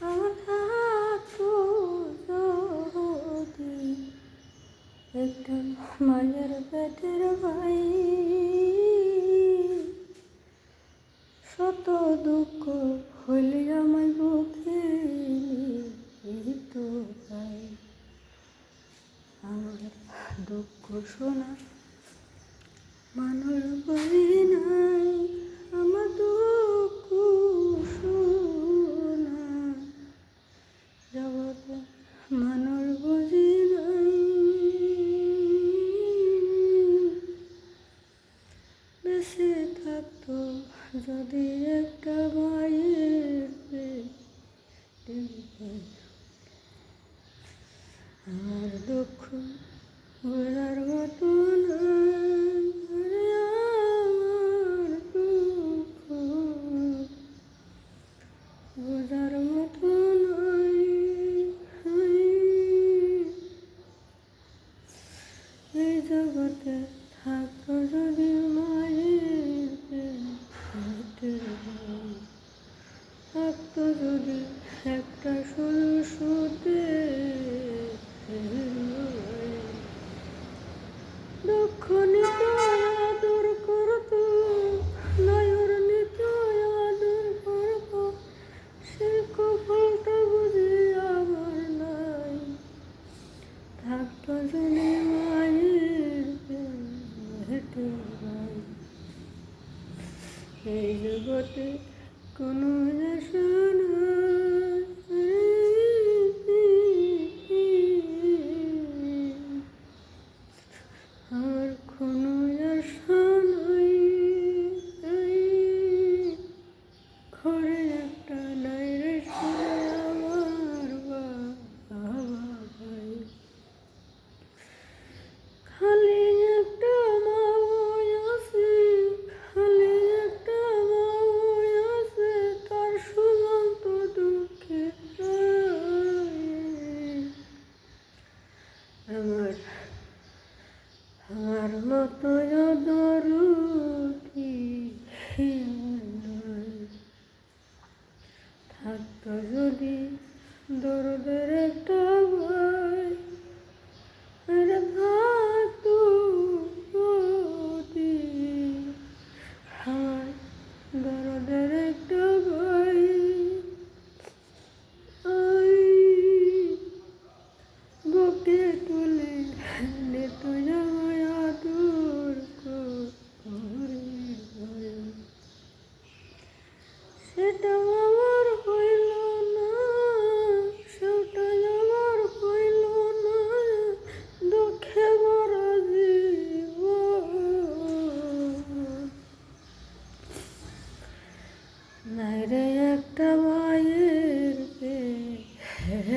আমার থাকতো যদি একটা মায়ের পেটের ভাই, শত দুঃখ হইলে আমায় বুকে নিত ভাই। আমার দুঃখ শোনা মানুষ বলি নাই, আমার দুঃখ শোনা জগতে মানুষ বুঝি নাই। বেঁচে থাকতো যদি একটা মায়ের পেটের ভাই, আমার দুঃখ বোঝার মতো নাই, আমার দুঃখ বোঝার মতো নাই। এই জগতে থাকতো যদি মায়ের পেটের ভাই, থাকতো যদি একটা সুতে দুঃখ নিত আদর করতো, নয়র নিত আদর করতো, সে কপালটা বুঝি আমার নাই। থাকতো যদি মায়ের পেটের ভাই, এই জগতে কোনো আশা নাই, আর কোনো আশা নাই। ঘরে একটা নাই রে শুনে আমার বাবা ভাই, খালি একটা মা আছে, খালি একটা মা আছে, তার সমান তো দুঃখে আমার মতো দরদি থাকতো যদি দরদের একটা ভাই, আরে থাকতো যদি আমার দরদের একটা ভাই, বুকে তুলে নিত আমায় আদর করে ভাই। সেটা আমার হইল না, সেটা আমার হইল না, দুঃখে ভরা জীবন। নাই রে একটা মায়ের পেটের